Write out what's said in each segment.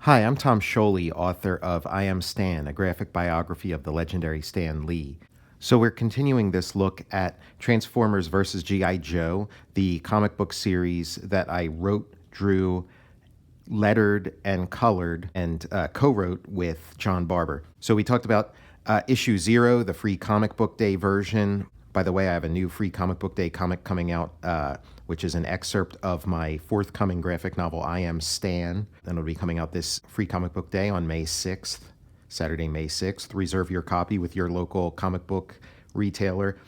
Hi, I'm Tom Scioli, author of I Am Stan, a graphic biography of the legendary Stan Lee. So we're continuing this look at Transformers versus G.I. Joe, the comic book series that I wrote, drew, lettered, and colored, and co-wrote with John Barber. So we talked about issue 0, the free comic book day version. By the way, I have a new free comic book day comic coming out, which is an excerpt of my forthcoming graphic novel, I Am Stan. And it'll be coming out this free comic book day on May 6th, Saturday, May 6th. Reserve your copy with your local comic book retailer.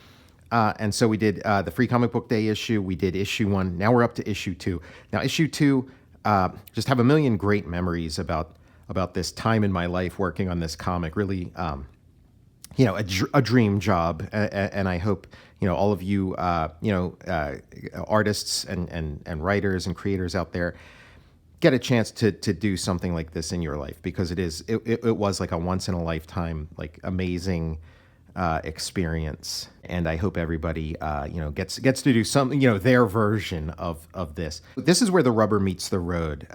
And so we did the free comic book day issue. We did issue 1. Now we're up to issue 2. Now, issue 2, just have a million great memories about this time in my life working on this comic. Really, a dream job, and I hope all of you, artists and writers and creators out there get a chance to do something like this in your life, because it was like a once in a lifetime, like amazing experience, and I hope everybody gets to do something, their version of this. This is where the rubber meets the road.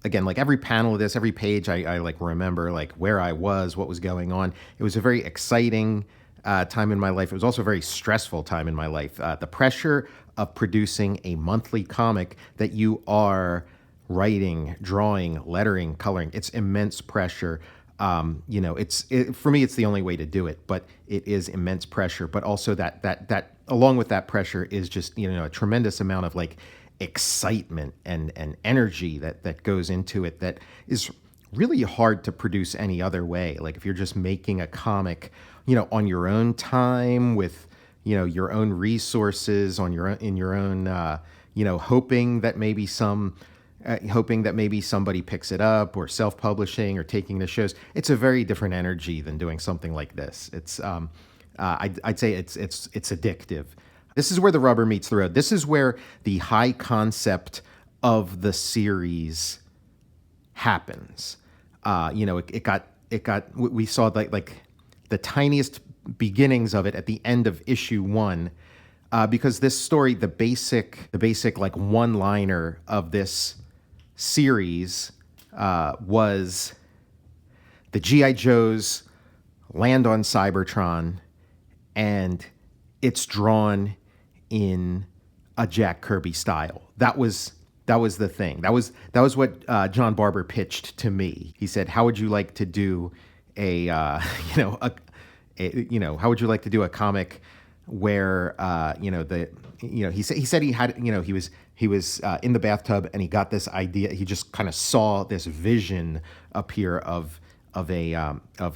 Again, like every panel of this, every page, I like remember like where I was, what was going on. It was a very exciting time in my life. It was also a very stressful time in my life. The pressure of producing a monthly comic that you are writing, drawing, lettering, coloring, it's immense pressure. For me, it's the only way to do it, but it is immense pressure. But also that along with that pressure is just, a tremendous amount of like excitement and energy that goes into it that is really hard to produce any other way. Like if you're just making a comic, on your own time with, your own resources, in your own, hoping that maybe somebody picks it up, or self-publishing or taking the shows. It's a very different energy than doing something like this. It's I'd say it's addictive. This is where the rubber meets the road. This is where the high concept of the series happens. We saw like the tiniest beginnings of it at the end of issue 1, because this story, the basic like one-liner of this series was the G.I. Joes land on Cybertron, and it's drawn in a Jack Kirby style. That was the thing. That was what John Barber pitched to me. He said, "How would you like to do how would you like to do a comic where he said he had he was in the bathtub, and he got this idea. He just kind of saw this vision appear of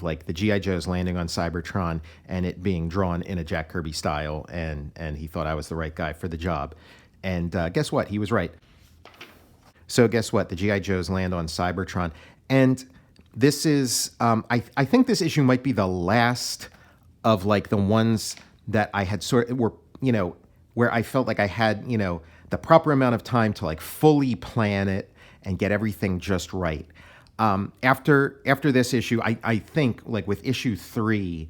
like the G.I. Joes landing on Cybertron and it being drawn in a Jack Kirby style, and he thought I was the right guy for the job. And guess what? He was right. So guess what? The G.I. Joes land on Cybertron, and this is I think this issue might be the last of like the ones that I had where I felt like I had the proper amount of time to like fully plan it and get everything just right. After this issue, I think like with issue 3,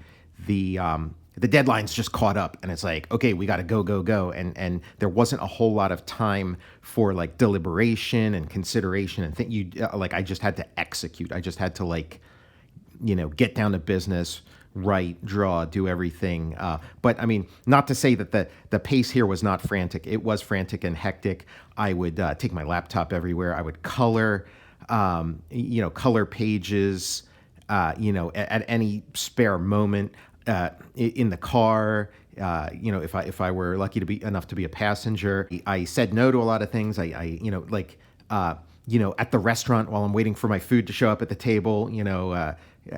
the deadline's just caught up, and it's like, okay, we got to go, and there wasn't a whole lot of time for like deliberation and consideration and I just had to execute. I just had to like, get down to business, write, draw, do everything. But I mean, not to say that the pace here was not frantic. It was frantic and hectic. I would take my laptop everywhere. I would color. Color pages, at any spare moment, in the car, if I were lucky to be enough to be a passenger. I said no to a lot of things. I at the restaurant while I'm waiting for my food to show up at the table,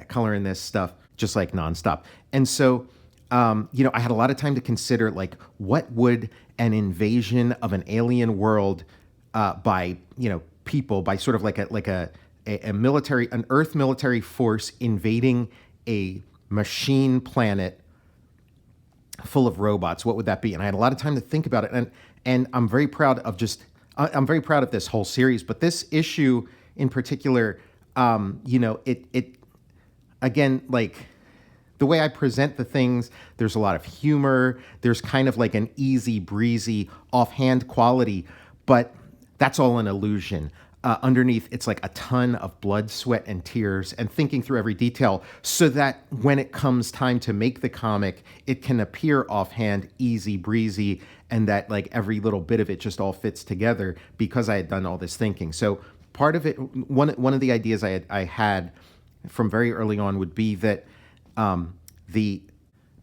coloring this stuff just like nonstop. And so, I had a lot of time to consider like what would an invasion of an alien world by people, by sort of like an Earth military force invading a machine planet full of robots. What would that be? And I had a lot of time to think about it. And I'm very proud of this whole series, but this issue in particular, it again, like the way I present the things, there's a lot of humor. There's kind of like an easy breezy offhand quality, but that's all an illusion. underneath, it's like a ton of blood, sweat, and tears, and thinking through every detail so that when it comes time to make the comic, it can appear offhand, easy breezy, and that like every little bit of it just all fits together because I had done all this thinking. So part of it, one of the ideas I had from very early on would be that the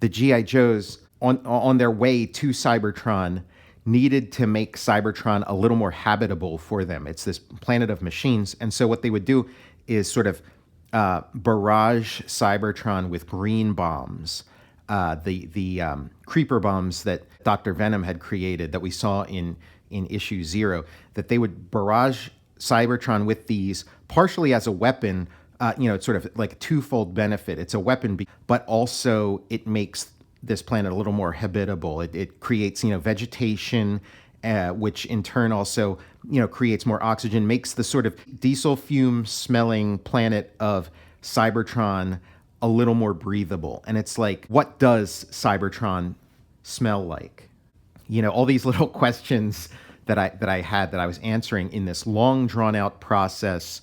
G.I. Joes on their way to Cybertron needed to make Cybertron a little more habitable for them. It's this planet of machines. And so what they would do is sort of barrage Cybertron with green bombs, the creeper bombs that Dr. Venom had created that we saw in issue 0, that they would barrage Cybertron with these partially as a weapon. It's sort of like a twofold benefit. It's a weapon, but also it makes this planet a little more habitable. It creates, vegetation, which in turn also, creates more oxygen, makes the sort of diesel fume smelling planet of Cybertron a little more breathable. And it's like, what does Cybertron smell like? All these little questions that I had that I was answering in this long drawn out process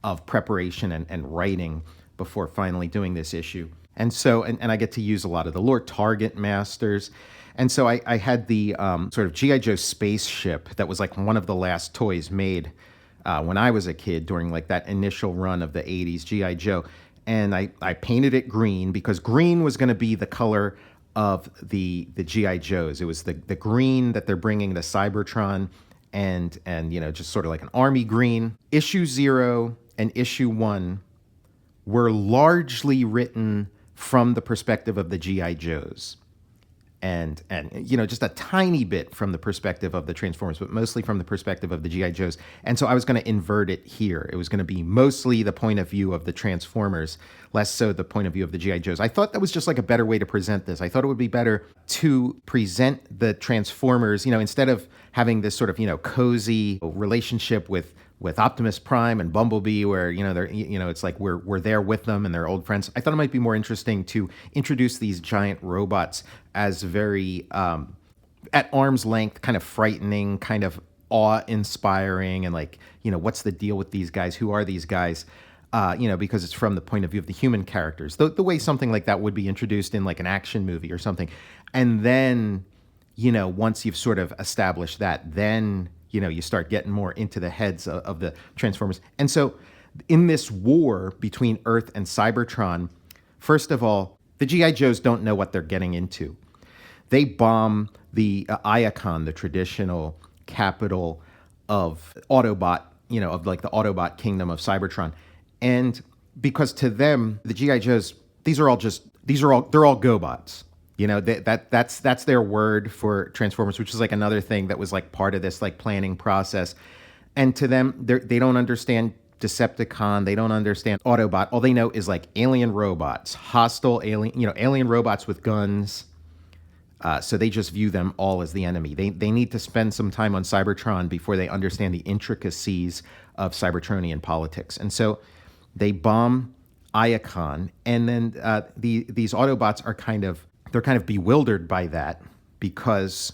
of preparation and writing before finally doing this issue. And so, and I get to use a lot of the lore target masters. And so I had the sort of G.I. Joe spaceship that was like one of the last toys made when I was a kid during like that initial run of the 80s G.I. Joe. And I painted it green because green was going to be the color of the G.I. Joes. It was the green that they're bringing to Cybertron and just sort of like an army green. Issue 0 and issue 1 were largely written from the perspective of the G.I. Joes. And just a tiny bit from the perspective of the Transformers, but mostly from the perspective of the G.I. Joes. And so I was going to invert it here. It was going to be mostly the point of view of the Transformers, less so the point of view of the G.I. Joes. I thought that was just like a better way to present this. I thought it would be better to present the Transformers, instead of having this sort of, cozy relationship with Optimus Prime and Bumblebee, where they're it's like we're there with them and they're old friends. I thought it might be more interesting to introduce these giant robots as very at arm's length, kind of frightening, kind of awe-inspiring, and like what's the deal with these guys? Who are these guys? Because it's from the point of view of the human characters, the way something like that would be introduced in like an action movie or something, and then once you've sort of established that, then you start getting more into the heads of the Transformers. And so in this war between Earth and Cybertron, first of all, the G.I. Joes don't know what they're getting into. They bomb the Iacon, the traditional capital of Autobot, of like the Autobot kingdom of Cybertron. And because to them, the G.I. Joes, they're all GoBots. That's their word for Transformers, which is like another thing that was like part of this like planning process. And to them, they don't understand Decepticon. They don't understand Autobot. All they know is like alien robots, hostile alien robots with guns. So they just view them all as the enemy. They need to spend some time on Cybertron before they understand the intricacies of Cybertronian politics. And so they bomb Iacon, and then these Autobots are kind of bewildered by that because,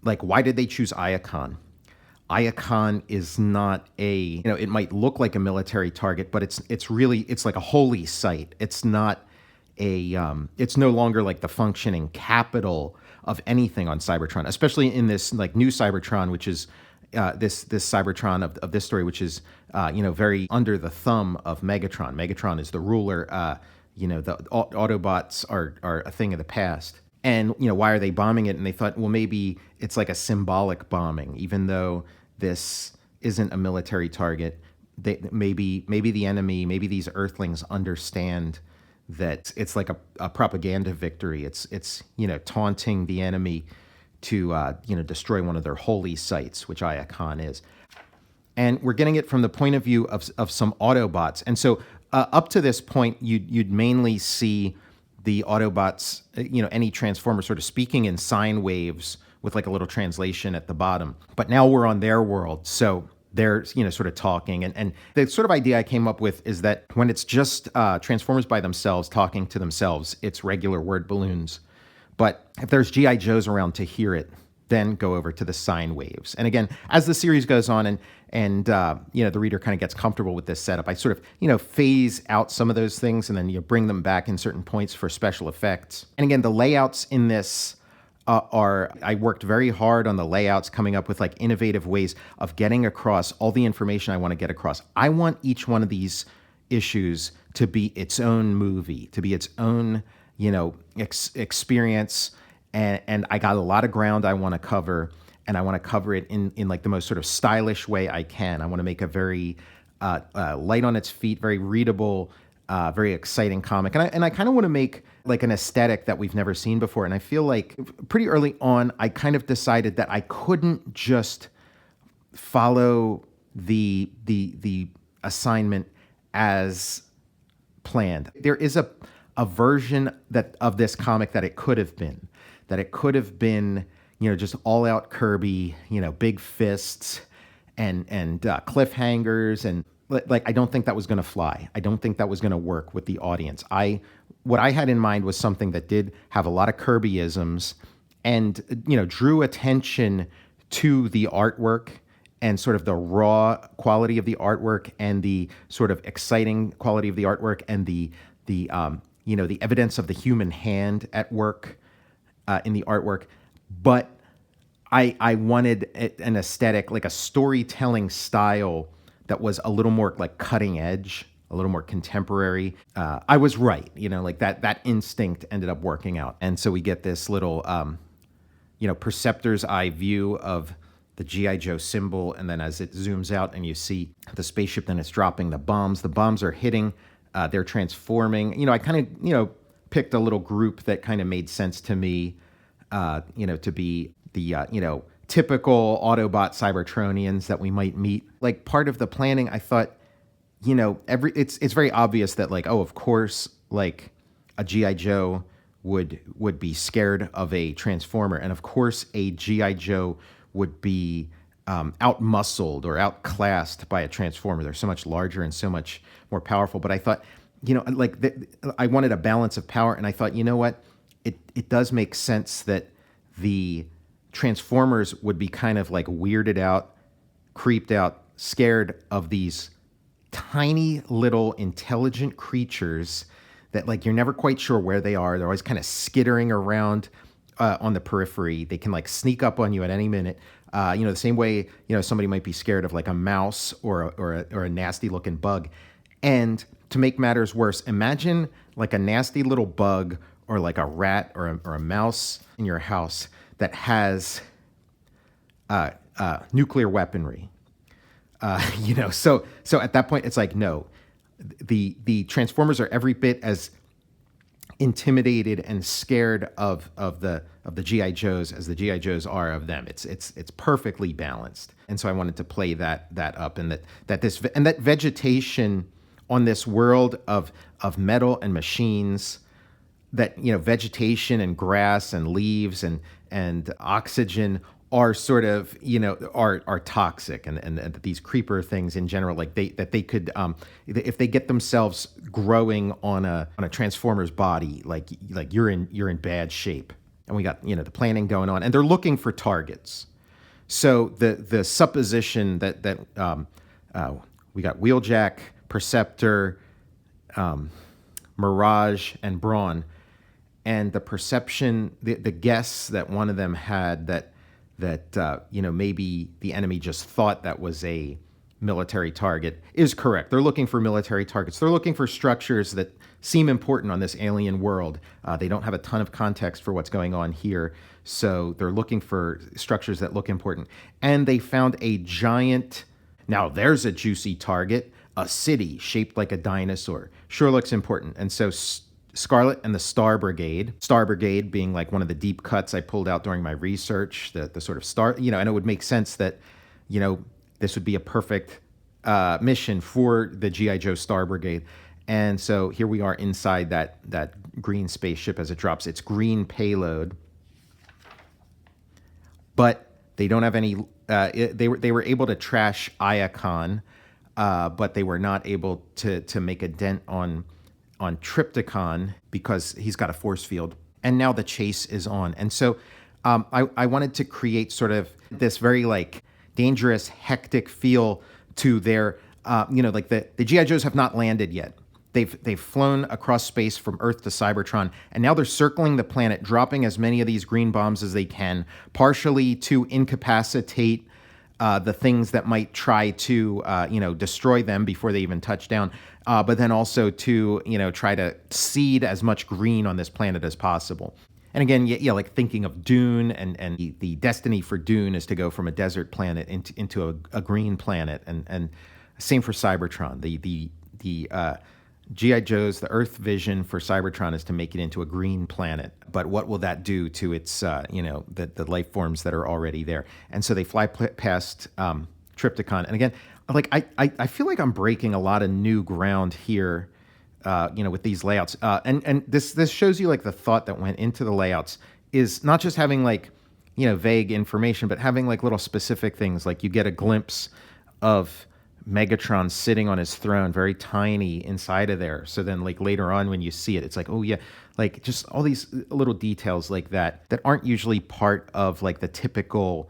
like, why did they choose Iacon? Iacon is not it might look like a military target, but it's like a holy site. It's not it's no longer like the functioning capital of anything on Cybertron, especially in this like new Cybertron, which is this Cybertron of this story, which is very under the thumb of Megatron. Megatron is the ruler. The Autobots are a thing of the past. And, why are they bombing it? And they thought, well, maybe it's like a symbolic bombing, even though this isn't a military target. Maybe the enemy, maybe these Earthlings understand that it's like a propaganda victory. It's taunting the enemy to, destroy one of their holy sites, which Iacon is. And we're getting it from the point of view of some Autobots. And so up to this point, you'd mainly see the Autobots, any Transformer sort of speaking in sine waves with like a little translation at the bottom. But now we're on their world, so they're sort of talking. And the sort of idea I came up with is that when it's just Transformers by themselves talking to themselves, it's regular word balloons. But if there's G.I. Joes around to hear it, then go over to the sine waves. And again, as the series goes on and the reader kind of gets comfortable with this setup, I sort of, phase out some of those things and then you bring them back in certain points for special effects. And again, the layouts in this I worked very hard on the layouts, coming up with like innovative ways of getting across all the information I want to get across. I want each one of these issues to be its own movie, to be its own, experience. And I got a lot of ground I want to cover, and I want to cover it in like the most sort of stylish way I can. I want to make a very light on its feet, very readable, very exciting comic. And I kind of want to make like an aesthetic that we've never seen before. And I feel like pretty early on, I kind of decided that I couldn't just follow the assignment as planned. There is a version of this comic that it could have been. That it could have been, just all out Kirby, big fists and cliffhangers. And like, I don't think that was going to fly. I don't think that was going to work with the audience. What I had in mind was something that did have a lot of Kirbyisms and, drew attention to the artwork and sort of the raw quality of the artwork and the sort of exciting quality of the artwork and the evidence of the human hand at work in the artwork. But I wanted an aesthetic, like a storytelling style that was a little more like cutting edge, a little more contemporary. I was right, like that instinct ended up working out. And so we get this little, perceptor's eye view of the GIJoe symbol. And then as it zooms out and you see the spaceship, then it's dropping the bombs are hitting, they're transforming. I kind of, picked a little group that kind of made sense to me, to be the, typical Autobot Cybertronians that we might meet. Like part of the planning, I thought, it's very obvious that like, oh, of course, like a G.I. Joe would be scared of a Transformer. And of course, a G.I. Joe would be out-muscled or outclassed by a Transformer. They're so much larger and so much more powerful. But I thought, I wanted a balance of power. And I thought, you know what? It does make sense that the Transformers would be kind of like weirded out, creeped out, scared of these tiny little intelligent creatures that like you're never quite sure where they are. They're always kind of skittering around on the periphery. They can like sneak up on you at any minute. The same way somebody might be scared of like a mouse or a nasty looking bug. And to make matters worse, imagine like a nasty little bug or like a rat or a mouse in your house that has nuclear weaponry. So at that point, it's like, no, the Transformers are every bit as intimidated and scared of the G.I. Joes as the G.I. Joes are of them. It's perfectly balanced. And so I wanted to play that up, and that vegetation on this world of metal and machines, that vegetation and grass and leaves and oxygen are sort of are toxic, and these creeper things in general, like they could if they get themselves growing on a Transformer's body, like you're in bad shape. And we got the planning going on, and they're looking for targets. So the supposition that we got Wheeljack, Perceptor, Mirage, and Brawn, and the perception, the guess that one of them had that maybe the enemy just thought that was a military target is correct. They're looking for military targets. They're looking for structures that seem important on this alien world. They don't have a ton of context for what's going on here, so they're looking for structures that look important. And they found a giant, now there's a juicy target, a city shaped like a dinosaur. Sure looks important. And so Scarlet and the Star Brigade being like one of the deep cuts I pulled out during my research, the sort of star, and it would make sense that, this would be a perfect mission for the G.I. Joe Star Brigade. And so here we are inside that green spaceship as it drops its green payload. But they don't have any, they were able to trash Iacon, but they were not able to make a dent on Trypticon because he's got a force field. And now the chase is on. And so I wanted to create sort of this very like dangerous, hectic feel to their, like the GI Joes have not landed yet. They've flown across space from Earth to Cybertron, and now they're circling the planet, dropping as many of these green bombs as they can, partially to incapacitate the things that might try to, destroy them before they even touch down, but then also to, try to seed as much green on this planet as possible. And again, yeah, like thinking of Dune, and the destiny for Dune is to go from a desert planet into a green planet, and same for Cybertron. The G.I. Joe's, the Earth vision for Cybertron is to make it into a green planet. But what will that do to its, the life forms that are already there? And so they fly past Trypticon. And again, like I feel like I'm breaking a lot of new ground here, with these layouts. And this shows you like the thought that went into the layouts is not just having like, vague information, but having like little specific things. Like you get a glimpse of Megatron sitting on his throne, very tiny inside of there. So then like later on when you see it, it's like, oh yeah, like just all these little details like that aren't usually part of like the typical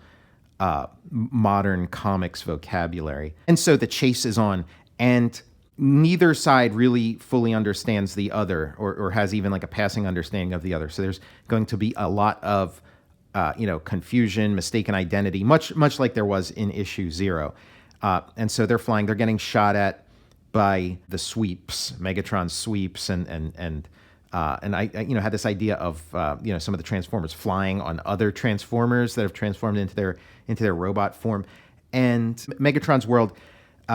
modern comics vocabulary. And so the chase is on, and neither side really fully understands the other, or has even like a passing understanding of the other. So there's going to be a lot of confusion, mistaken identity, much like there was in issue 0. And so they're flying. They're getting shot at by the sweeps, Megatron sweeps, and I had this idea of some of the Transformers flying on other Transformers that have transformed into their robot form. And Megatron's world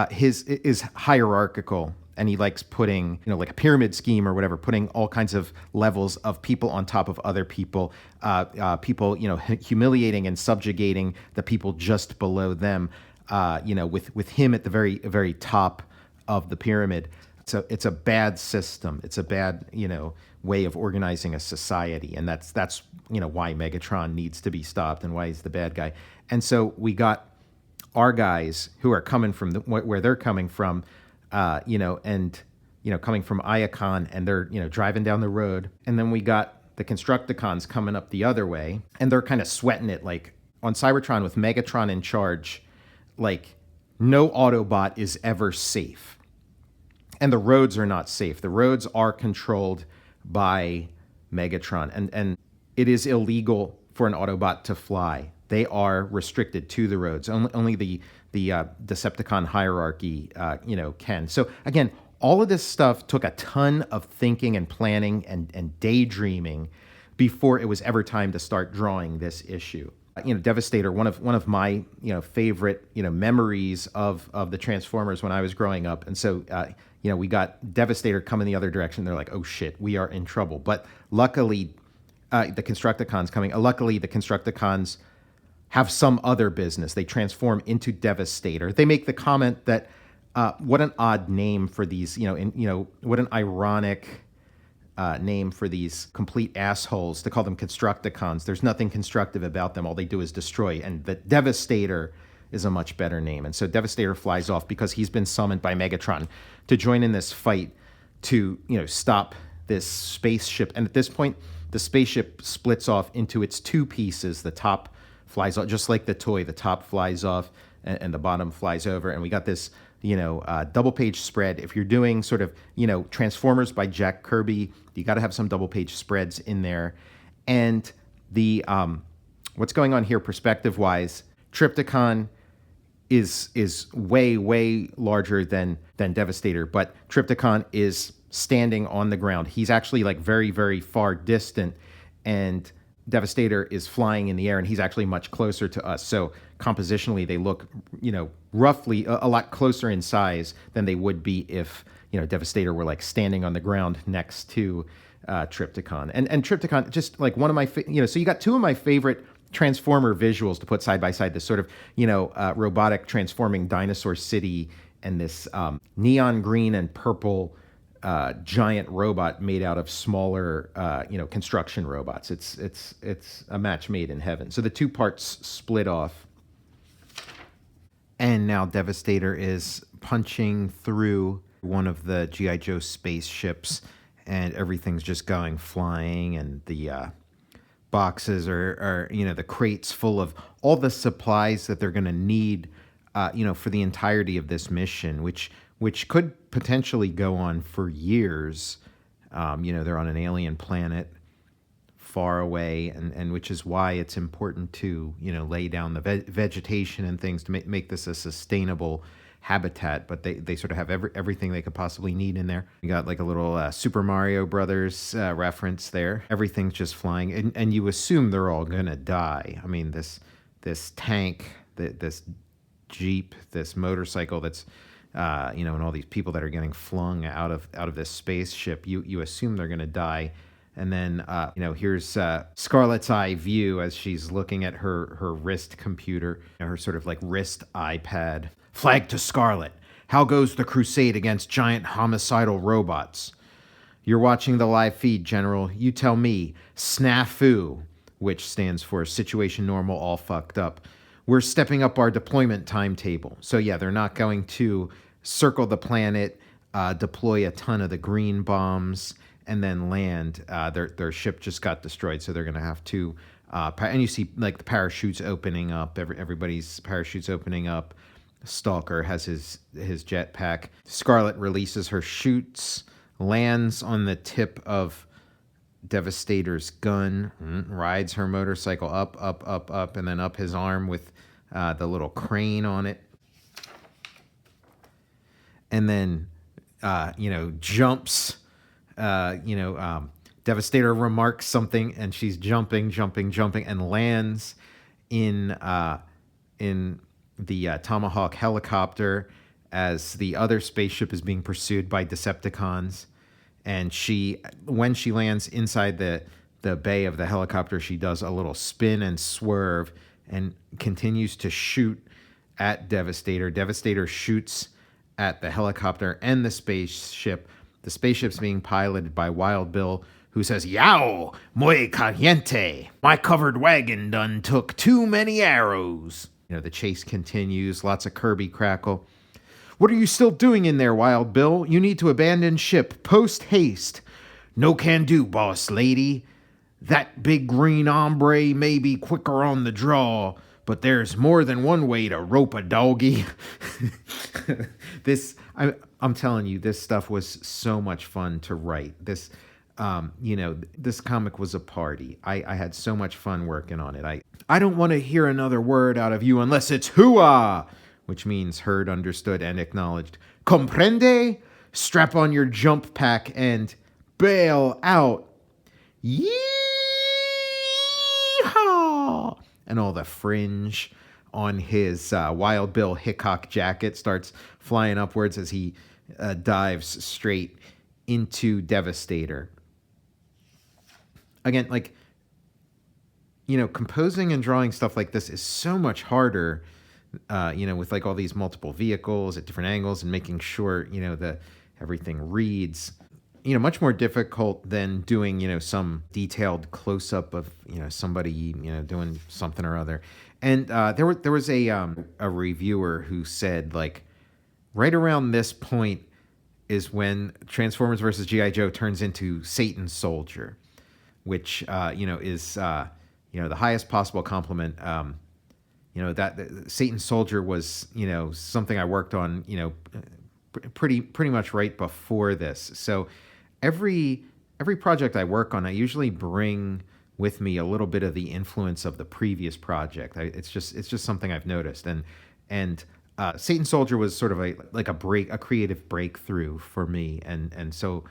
is hierarchical, and he likes putting like a pyramid scheme or whatever, putting all kinds of levels of people on top of other people, people humiliating and subjugating the people just below them. With him at the very, very top of the pyramid. So it's a bad system. It's a bad, way of organizing a society. And that's why Megatron needs to be stopped and why he's the bad guy. And so we got our guys who are coming from where they're coming from, coming from Iacon, and they're, driving down the road. And then we got the Constructicons coming up the other way, and they're kind of sweating it. Like on Cybertron with Megatron in charge, like no Autobot is ever safe, and the roads are not safe. The roads are controlled by Megatron, and it is illegal for an Autobot to fly. They are restricted to the roads. Only the Decepticon hierarchy can. So again, all of this stuff took a ton of thinking and planning and daydreaming before it was ever time to start drawing this issue. Devastator, one of my favorite memories of the Transformers when I was growing up, and so we got Devastator coming the other direction. They're like, oh shit, we are in trouble. But luckily, the Constructicons coming. Luckily, the Constructicons have some other business. They transform into Devastator. They make the comment that what an odd name for these. What an ironic name for these complete assholes to call them Constructicons. There's nothing constructive about them. All they do is destroy. And the Devastator is a much better name. And so Devastator flies off because he's been summoned by Megatron to join in this fight to, stop this spaceship. And at this point, the spaceship splits off into its two pieces. The top flies off, just like the toy. The top flies off and the bottom flies over. And we got this double page spread. If you're doing sort of, Transformers by Jack Kirby, you got to have some double page spreads in there. And the what's going on here perspective wise, Trypticon is way larger than Devastator, but Trypticon is standing on the ground. He's actually like very, very far distant, and Devastator is flying in the air, and he's actually much closer to us. So compositionally, they look, roughly a lot closer in size than they would be if, Devastator were like standing on the ground next to Trypticon. And Trypticon, just like one of my, so you got two of my favorite Transformer visuals to put side by side, this sort of, robotic transforming dinosaur city and this neon green and purple giant robot made out of smaller, construction robots. It's a match made in heaven. So the two parts split off. And now Devastator is punching through one of the GIJoe spaceships, and everything's just going flying, and the boxes or the crates full of all the supplies that they're going to need, for the entirety of this mission, which could potentially go on for years. They're on an alien planet far away, and which is why it's important to lay down the vegetation and things to make this a sustainable habitat. But they sort of have everything they could possibly need in there. You got like a little Super Mario Brothers reference there. Everything's just flying, and you assume they're all gonna die. I mean, this tank, this Jeep, this motorcycle that's and all these people that are getting flung out of this spaceship, you assume they're going to die. And then, here's Scarlett's eye view as she's looking at her wrist computer, her sort of like wrist iPad. Flag to Scarlett. How goes the crusade against giant homicidal robots? You're watching the live feed, General. You tell me. Snafu, which stands for Situation Normal All Fucked Up. We're stepping up our deployment timetable. So yeah, they're not going to circle the planet, deploy a ton of the green bombs, and then land. Their ship just got destroyed, so they're going to have to. And you see like the parachutes opening up. Everybody's parachutes opening up. Stalker has his jetpack. Scarlett releases her chutes, lands on the tip of Devastator's gun, rides her motorcycle up, and then up his arm with the little crane on it. And then, jumps. Devastator remarks something, and she's jumping, and lands in the Tomahawk helicopter as the other spaceship is being pursued by Decepticons. And when she lands inside the bay of the helicopter, she does a little spin and swerve and continues to shoot at Devastator. Devastator shoots at the helicopter and the spaceship. The spaceship's being piloted by Wild Bill, who says, "Yow, muy caliente. My covered wagon done took too many arrows." The chase continues. Lots of Kirby crackle. "What are you still doing in there, Wild Bill? You need to abandon ship post haste." "No can do, boss lady. That big green hombre may be quicker on the draw, but there's more than one way to rope a doggy." I'm telling you, this stuff was so much fun to write. This comic was a party. I had so much fun working on it. I don't want to hear another word out of you unless it's hooah, which means heard, understood, and acknowledged. Comprende? Strap on your jump pack and bail out. Yee-haw! And all the fringe on his Wild Bill Hickok jacket starts flying upwards as he dives straight into Devastator. Again, composing and drawing stuff like this is so much harder, with like all these multiple vehicles at different angles and making sure, that everything reads, much more difficult than doing, some detailed close-up of, somebody, doing something or other. And there was a reviewer who said, like, right around this point is when Transformers versus G.I.Joe turns into Satan's Soldier, which, is, the highest possible compliment. That Satan's Soldier was, something I worked on, pretty much right before this. So every project I work on, I usually bring with me a little bit of the influence of the previous project. It's just something I've noticed. And Satan's Soldier was sort of a creative breakthrough for me. And so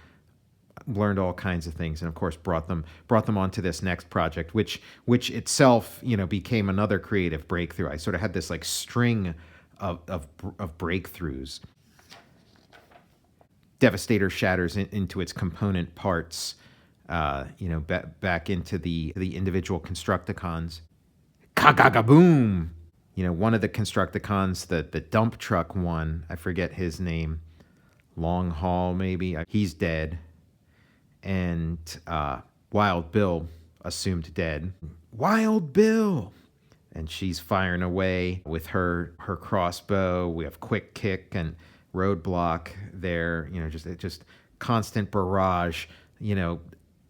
learned all kinds of things, and of course brought them onto this next project, which itself, became another creative breakthrough. I sort of had this like string of breakthroughs. Devastator shatters into its component parts, back into the individual Constructicons. Kagagaboom! One of the Constructicons, the dump truck one, I forget his name, Long Haul maybe, he's dead. And Wild Bill, assumed dead. Wild Bill! And she's firing away with her crossbow. We have Quick Kick and Roadblock there. Just constant barrage.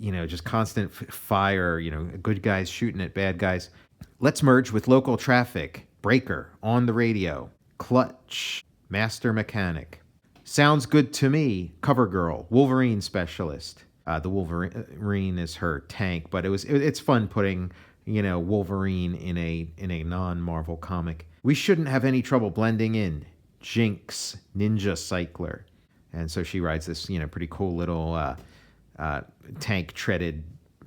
just constant fire, good guys shooting at bad guys. Let's merge with local traffic. Breaker on the radio. Clutch. Master mechanic. Sounds good to me. Cover girl. Wolverine specialist. The Wolverine is her tank, but it's fun putting Wolverine in a non-Marvel comic. We shouldn't have any trouble blending in. Jinx, ninja cycler. And so she rides this pretty cool little tank treaded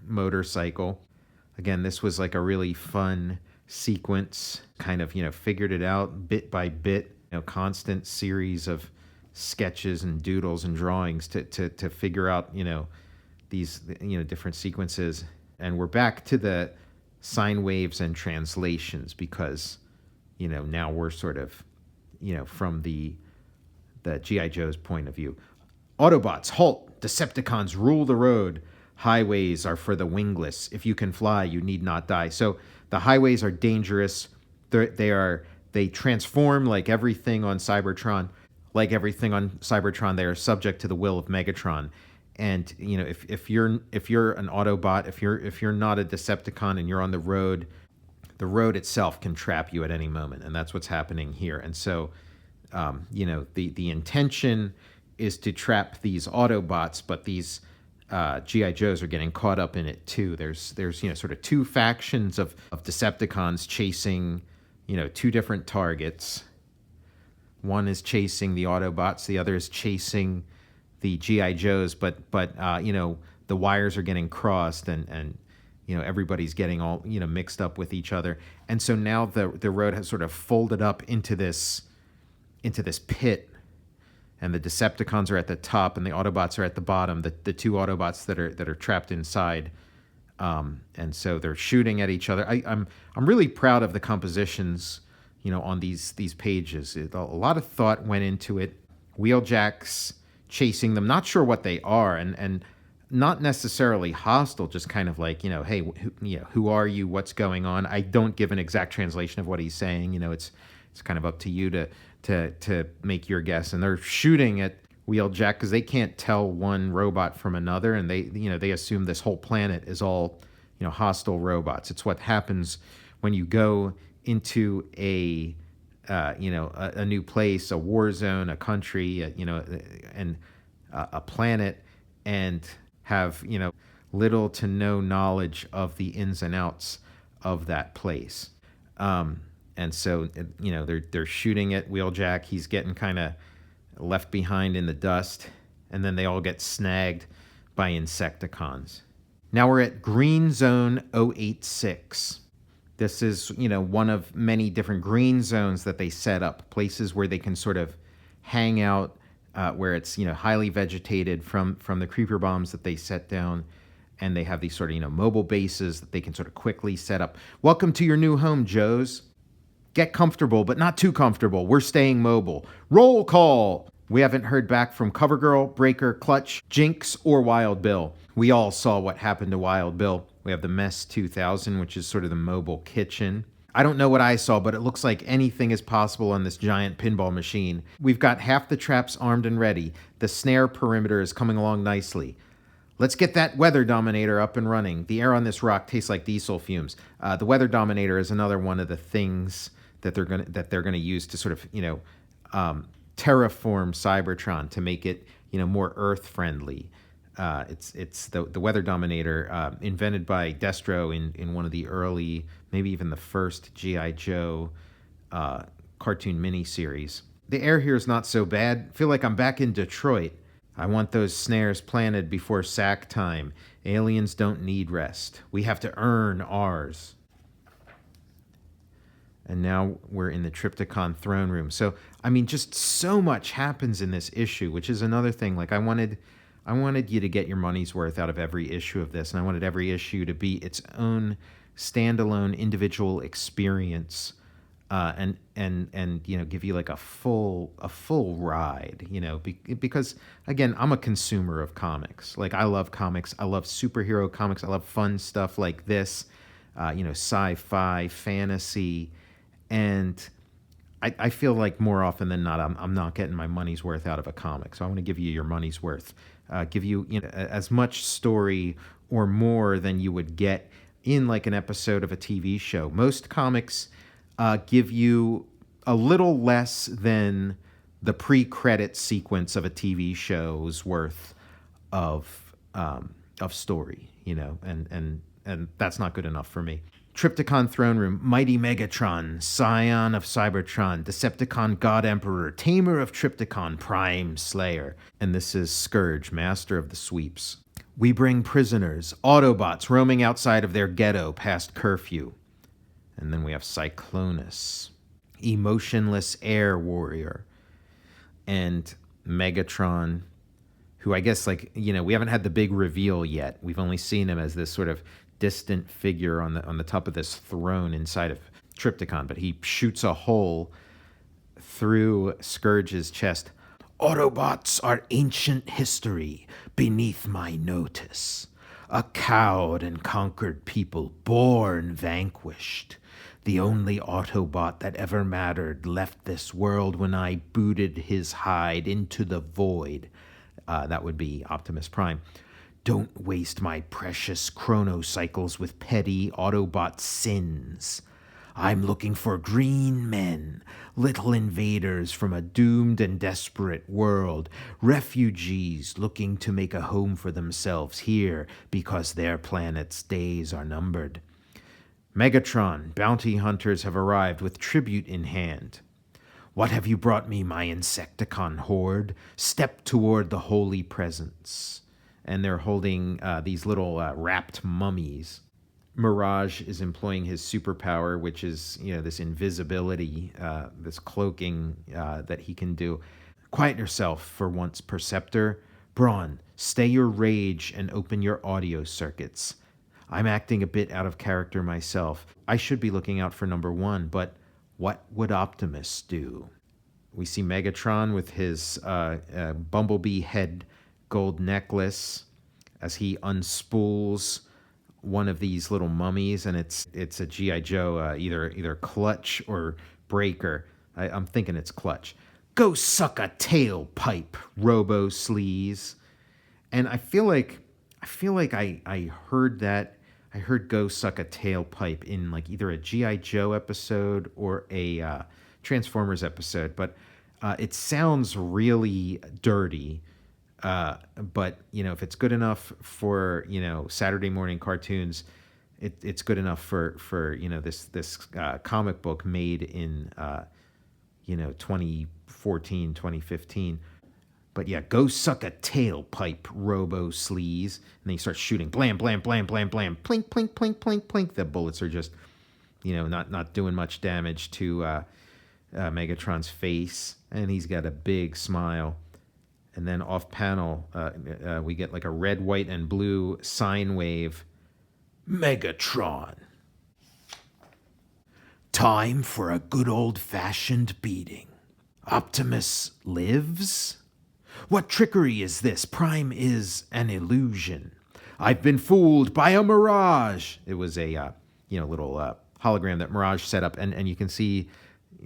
motorcycle. Again, this was like a really fun sequence, kind of figured it out bit by bit, constant series of sketches and doodles and drawings to figure out these different sequences. And we're back to the sine waves and translations because now we're sort of from the GIJoe's point of view. Autobots, halt! Decepticons rule the road. Highways are for the wingless. If you can fly, you need not die. So the highways are dangerous. They transform like everything on Cybertron. Like everything on Cybertron, they are subject to the will of Megatron. And if you're an Autobot, if you're not a Decepticon and you're on the road itself can trap you at any moment, and that's what's happening here. And so, the intention is to trap these Autobots, but these G.I. Joes are getting caught up in it too. There's sort of two factions of Decepticons chasing two different targets. One is chasing the Autobots, the other is chasing the G.I. Joes, but the wires are getting crossed and everybody's getting all mixed up with each other. And so now the road has sort of folded up into this pit. And the Decepticons are at the top, and the Autobots are at the bottom. The two Autobots that are trapped inside, and so they're shooting at each other. I'm really proud of the compositions, on these pages. A lot of thought went into it. Wheeljacks chasing them, not sure what they are, and not necessarily hostile, just kind of like hey, who are you? What's going on? I don't give an exact translation of what he's saying. It's kind of up to you to make your guess. And they're shooting at Wheeljack because they can't tell one robot from another, and they assume this whole planet is all hostile robots. It's what happens when you go into a new place, a war zone, a country, and a planet, and have little to no knowledge of the ins and outs of that place. And so, they're shooting at Wheeljack. He's getting kind of left behind in the dust. And then they all get snagged by Insecticons. Now we're at Green Zone 086. This is, one of many different green zones that they set up. Places where they can sort of hang out, where it's, highly vegetated from the creeper bombs that they set down. And they have these sort of, mobile bases that they can sort of quickly set up. Welcome to your new home, Joes. Get comfortable, but not too comfortable. We're staying mobile. Roll call! We haven't heard back from Covergirl, Breaker, Clutch, Jinx, or Wild Bill. We all saw what happened to Wild Bill. We have the Mess 2000, which is sort of the mobile kitchen. I don't know what I saw, but it looks like anything is possible on this giant pinball machine. We've got half the traps armed and ready. The snare perimeter is coming along nicely. Let's get that weather dominator up and running. The air on this rock tastes like diesel fumes. The weather dominator is another one of the things that they're gonna use to sort of terraform Cybertron to make it more Earth friendly. It's the weather dominator invented by Destro in one of the early, maybe even the first G.I. Joe cartoon miniseries. The air here is not so bad. Feel like I'm back in Detroit. I want those snares planted before sack time. Aliens don't need rest. We have to earn ours. And now we're in the Triptychon throne room. So, just so much happens in this issue, which is another thing. Like, I wanted you to get your money's worth out of every issue of this, and I wanted every issue to be its own standalone individual experience, and give you like a full ride, because again, I'm a consumer of comics. Like, I love comics. I love superhero comics. I love fun stuff like this, sci-fi, fantasy. And I feel like more often than not, I'm not getting my money's worth out of a comic. So I want to give you your money's worth, give you, as much story or more than you would get in like an episode of a TV show. Most comics give you a little less than the pre-credit sequence of a TV show's worth of story, and that's not good enough for me. Trypticon Throne Room, Mighty Megatron, Scion of Cybertron, Decepticon God Emperor, Tamer of Trypticon, Prime Slayer. And this is Scourge, Master of the Sweeps. We bring prisoners, Autobots roaming outside of their ghetto past curfew. And then we have Cyclonus, Emotionless Air Warrior, and Megatron, who I guess, we haven't had the big reveal yet. We've only seen him as this sort of distant figure on the top of this throne inside of Trypticon, but he shoots a hole through Scourge's chest. Autobots are ancient history beneath my notice. A cowed and conquered people, born vanquished. The only Autobot that ever mattered left this world when I booted his hide into the void. That would be Optimus Prime. Don't waste my precious chronocycles with petty Autobot sins. I'm looking for green men, little invaders from a doomed and desperate world, refugees looking to make a home for themselves here because their planet's days are numbered. Megatron, bounty hunters have arrived with tribute in hand. What have you brought me, my Insecticon horde? Step toward the holy presence. And they're holding these little wrapped mummies. Mirage is employing his superpower, which is, this invisibility, this cloaking that he can do. Quiet yourself for once, Perceptor. Brawn, stay your rage and open your audio circuits. I'm acting a bit out of character myself. I should be looking out for number one, but what would Optimus do? We see Megatron with his bumblebee head gold necklace as he unspools one of these little mummies, and it's a GIJoe, either Clutch or Breaker. I'm thinking it's Clutch. Go suck a tailpipe, Robo Sleaze. And I feel like I heard that. I heard Go Suck a Tailpipe in either a GIJoe episode or a Transformers episode, but it sounds really dirty. But if it's good enough for Saturday morning cartoons, it's good enough for this comic book made in 2014, 2015. But yeah, go suck a tailpipe, Robo Sleaze. And then he starts shooting. Blam, blam, blam, blam, blam. Plink, plink, plink, plink, plink. The bullets are just, not doing much damage to Megatron's face. And he's got a big smile. And then off panel, we get a red, white, and blue sine wave. Megatron. Time for a good old-fashioned beating. Optimus lives? What trickery is this? Prime is an illusion. I've been fooled by a mirage. It was a little hologram that Mirage set up, and you can see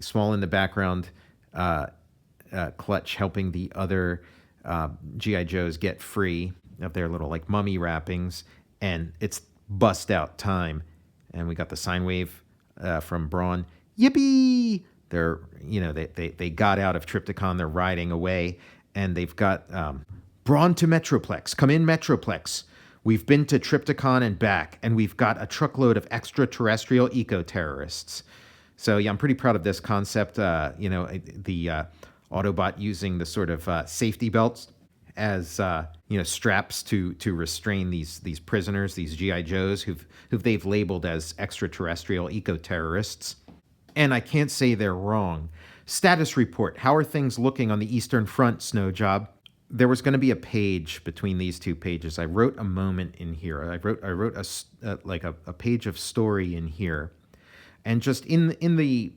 small in the background, Clutch helping the other G.I. Joes get free of their little mummy wrappings, and it's bust out time. And we got the sine wave from Brawn. Yippee! They're they got out of Trypticon. They're riding away. And they've got Brawn to Metroplex. Come in, Metroplex. We've been to Trypticon and back, and we've got a truckload of extraterrestrial eco-terrorists. So, yeah, I'm pretty proud of this concept. The Autobot using the sort of safety belts as, straps to restrain these prisoners, these G.I. Joes, who they've labeled as extraterrestrial eco-terrorists. And I can't say they're wrong. Status report. How are things looking on the Eastern Front, Snowjob? There was going to be a page between these two pages. I wrote a moment in here. I wrote a page of story in here, and just in the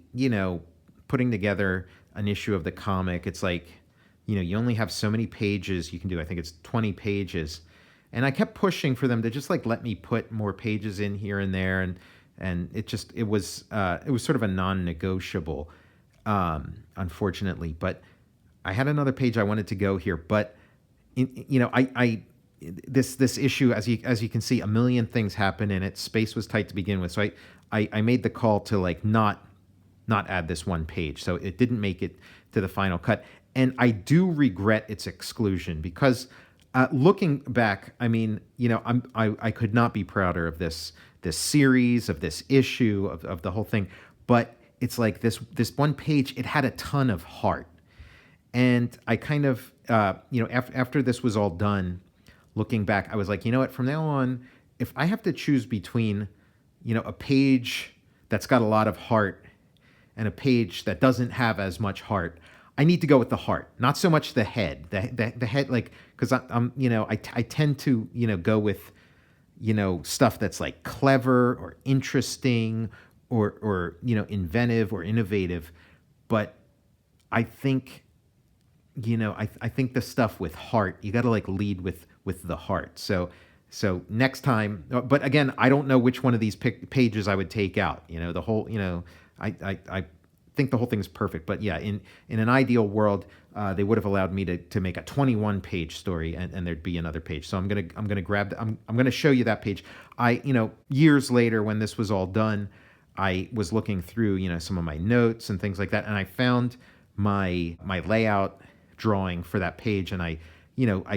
putting together an issue of the comic, it's you only have so many pages you can do. I think it's 20 pages, and I kept pushing for them to just let me put more pages in here and there, and it was sort of a non-negotiable. Unfortunately, but I had another page I wanted to go here, but I this issue, as you can see, a million things happen in it. Space was tight to begin with, so I made the call to like not add this one page, so it didn't make it to the final cut, and I do regret its exclusion because looking back, I mean, I could not be prouder of this series, of this issue, of the whole thing, but it's like this one page, it had a ton of heart. And I kind of, after this was all done, looking back, I was like, you know what, from now on, if I have to choose between, a page that's got a lot of heart and a page that doesn't have as much heart, I need to go with the heart, not so much the head. The head, like, because I tend to, go with, stuff that's like clever or interesting or inventive or innovative. But I think, I think the stuff with heart, you got to like lead with the heart. So next time, but again, I don't know which one of these pages I would take out. The whole, I think the whole thing is perfect. But yeah, in an ideal world, they would have allowed me to make a 21-page story, and there'd be another page. So I'm gonna grab. I'm gonna show you that page. Years later, when this was all done, I was looking through some of my notes and things like that, and I found my layout drawing for that page, and I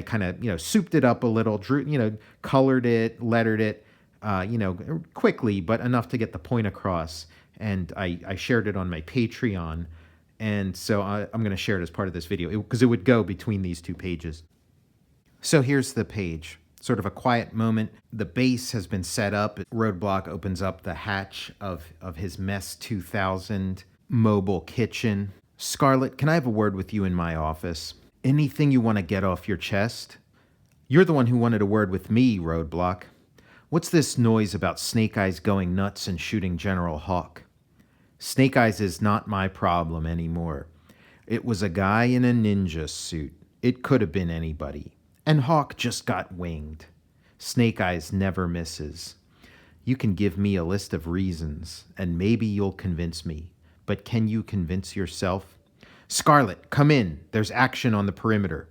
kind of souped it up a little, drew, colored it, lettered it, quickly, but enough to get the point across. And I shared it on my Patreon, and so I'm going to share it as part of this video because it would go between these two pages. So here's the page, sort of a quiet moment. The base has been set up. Roadblock opens up the hatch of his Mess 2000 mobile kitchen. Scarlet, can I have a word with you in my office? Anything you want to get off your chest? You're the one who wanted a word with me, Roadblock. What's this noise about Snake Eyes going nuts and shooting General Hawk? Snake Eyes is not my problem anymore. It was a guy in a ninja suit. It could have been anybody. And Hawk just got winged. Snake Eyes never misses. You can give me a list of reasons, and maybe you'll convince me. But can you convince yourself? Scarlet, come in. There's action on the perimeter.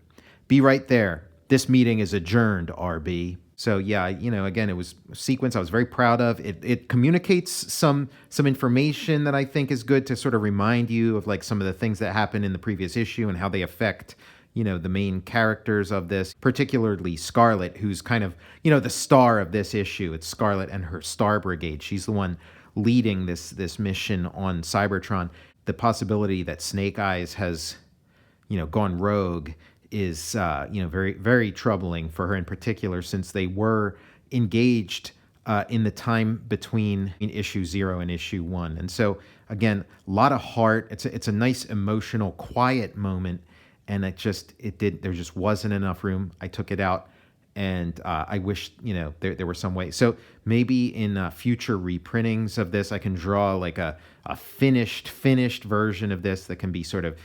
Be right there. This meeting is adjourned, RB. So yeah, again, it was a sequence I was very proud of. It communicates some information that I think is good to sort of remind you of like some of the things that happened in the previous issue and how they affect, the main characters of this, particularly Scarlet, who's kind of, the star of this issue. It's Scarlet and her Star Brigade. She's the one leading this mission on Cybertron. The possibility that Snake Eyes has, gone rogue is, very, very troubling for her in particular, since they were engaged in the time between issue 0 and issue 1. And so, again, a lot of heart. It's a nice, emotional, quiet moment, and there just wasn't enough room. I took it out, and I wish, there were some way. So maybe in future reprintings of this, I can draw like a finished version of this that can be sort of,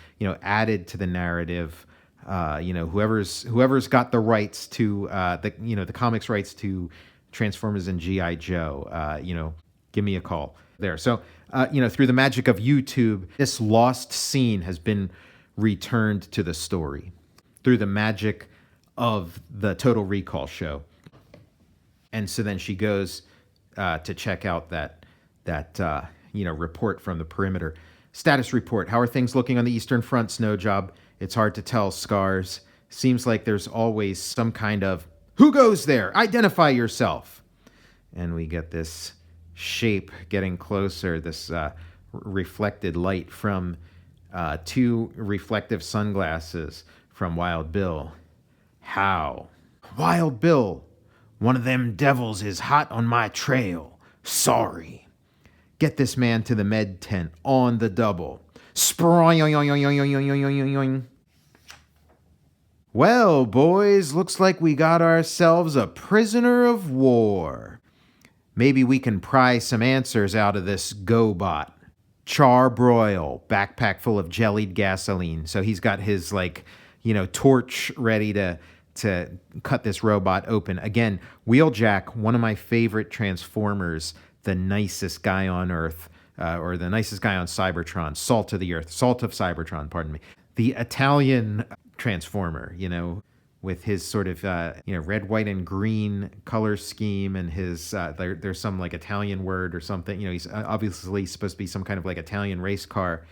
added to the narrative. Whoever's got the rights to the comics rights to Transformers and GIJoe, give me a call there. So through the magic of YouTube, this lost scene has been returned to the story through the magic of the Total Recall show. And so then she goes to check out that report from the perimeter. Status report. How are things looking on the Eastern Front, Snowjob? It's hard to tell, Scars. Seems like there's always some kind of, who goes there? Identify yourself. And we get this shape getting closer, this reflected light from 2 reflective sunglasses from Wild Bill. How? Wild Bill, one of them devils is hot on my trail. Sorry. Get this man to the med tent on the double. Well, boys, looks like we got ourselves a prisoner of war. Maybe we can pry some answers out of this GoBot. Charbroil, backpack full of jellied gasoline. So he's got his torch ready to cut this robot open. Again, Wheeljack, one of my favorite Transformers, the nicest guy on Earth, or the nicest guy on Cybertron, salt of the earth, salt of Cybertron, pardon me. The Italian Transformer, with his sort of red, white, and green color scheme, and his there's some like Italian word or something. He's obviously supposed to be some kind of like Italian race car,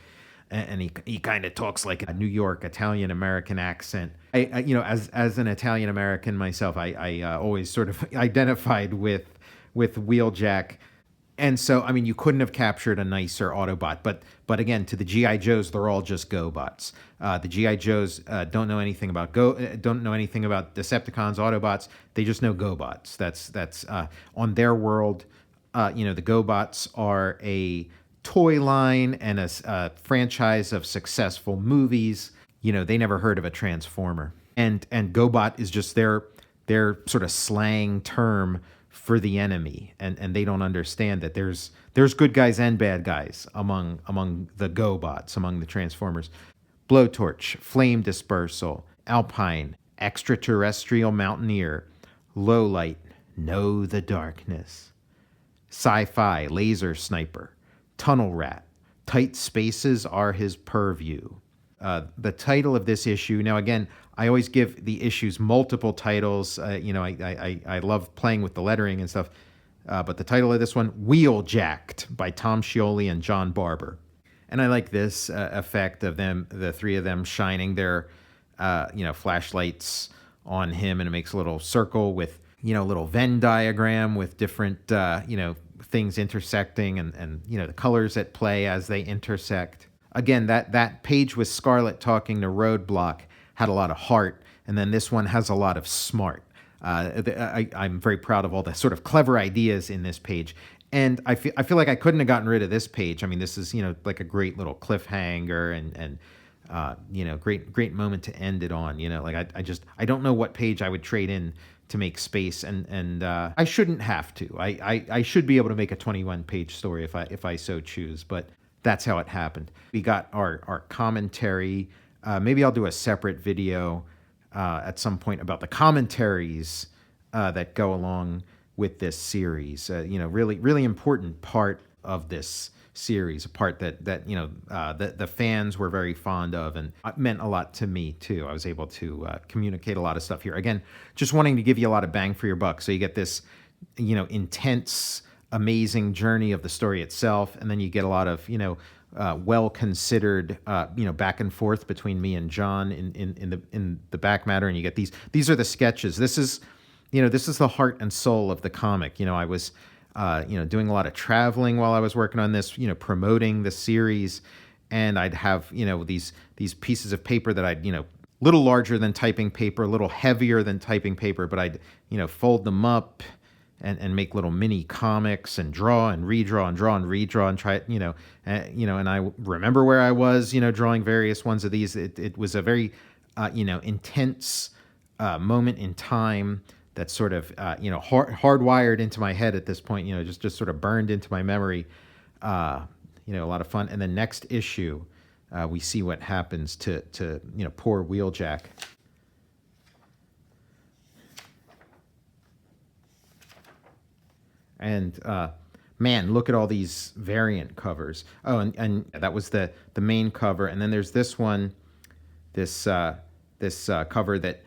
and he kind of talks like a New York Italian American accent. As an Italian American myself, I always sort of identified with Wheeljack. And so, I mean, you couldn't have captured a nicer Autobot, but again, to the GI Joes, they're all just GoBots. The GI Joes don't know anything about Decepticons, Autobots. They just know GoBots. That's on their world. The GoBots are a toy line and a franchise of successful movies. They never heard of a Transformer, and GoBot is just their sort of slang term for the enemy, and they don't understand that there's good guys and bad guys among the GoBots, among the Transformers. Blowtorch, Flame Dispersal, Alpine, Extraterrestrial Mountaineer, Lowlight, Know the Darkness, Sci-Fi, Laser Sniper, Tunnel Rat, Tight Spaces are his purview. The title of this issue, now again, I always give the issues multiple titles. I love playing with the lettering and stuff. But the title of this one, Wheeljacked by Tom Scioli and John Barber. And I like this effect of the three of them shining their, flashlights on him, and it makes a little circle with, a little Venn diagram with different, things intersecting and the colors at play as they intersect. Again, that page with Scarlet talking to Roadblock had a lot of heart, and then this one has a lot of smart. I'm very proud of all the sort of clever ideas in this page, and I feel like I couldn't have gotten rid of this page. I mean, this is like a great little cliffhanger and great moment to end it on. I don't know what page I would trade in to make space, and I shouldn't have to. I should be able to make a 21-page story if I so choose, but that's how it happened. We got our commentary. Maybe I'll do a separate video at some point about the commentaries that go along with this series. Really important part of this series, a part that the fans were very fond of, and it meant a lot to me too. I was able to communicate a lot of stuff here. Again, just wanting to give you a lot of bang for your buck. So you get this, intense, amazing journey of the story itself, and then you get a lot of well considered back and forth between me and John in the back matter, and you get these are the sketches. This is the heart and soul of the comic. I was doing a lot of traveling while I was working on this, promoting the series, and I'd have these pieces of paper that I'd little larger than typing paper, a little heavier than typing paper, but I'd fold them up and make little mini comics and draw and redraw and draw and redraw and try it, and I remember where I was, drawing various ones of these. It was a very, intense moment in time that sort of, hardwired into my head at this point, just sort of burned into my memory. A lot of fun. And then next issue, we see what happens to poor Wheeljack. And man, look at all these variant covers. Oh, and that was the main cover. And then there's this one, this cover that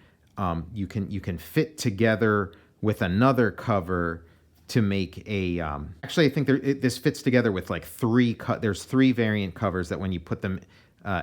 you can fit together with another cover to make a. Actually, I think this fits together with like there's three variant covers that when you put them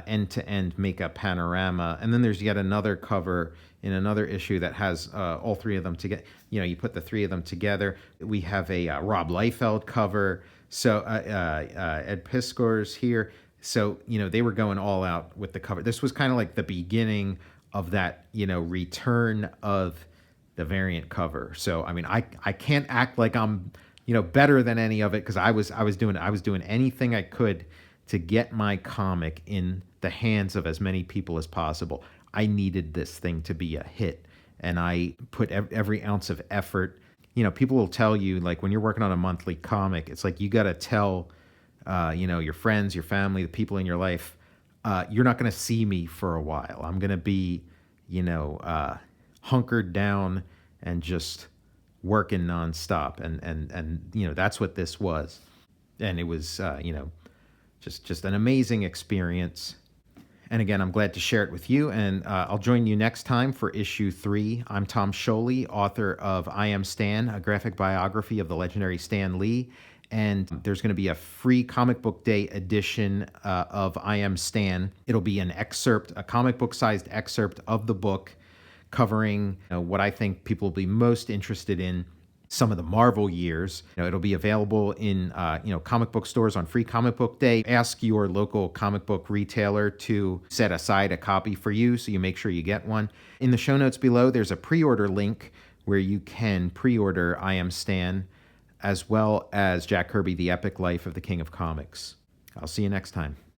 end to end make a panorama. And then there's yet another cover in another issue that has all three of them together. You put the three of them together. We have a Rob Liefeld cover. So Ed Piskor's here. So, they were going all out with the cover. This was kind of like the beginning of that, return of the variant cover. So, I mean, I can't act like I'm, better than any of it, because I was doing anything I could to get my comic in the hands of as many people as possible. I needed this thing to be a hit, and I put every ounce of effort. People will tell you, like, when you're working on a monthly comic, it's like you got to tell, your friends, your family, the people in your life, you're not going to see me for a while. I'm going to be, hunkered down and just working nonstop. And that's what this was. And it was, just an amazing experience. And again, I'm glad to share it with you. And I'll join you next time for issue 3. I'm Tom Scioli, author of I Am Stan, a graphic biography of the legendary Stan Lee. And there's going to be a free comic book day edition of I Am Stan. It'll be an excerpt, a comic book sized excerpt of the book covering what I think people will be most interested in, some of the Marvel years. It'll be available in comic book stores on Free Comic Book Day. Ask your local comic book retailer to set aside a copy for you, so you make sure you get one. In the show notes below, there's a pre-order link where you can pre-order I Am Stan, as well as Jack Kirby, The Epic Life of the King of Comics. I'll see you next time.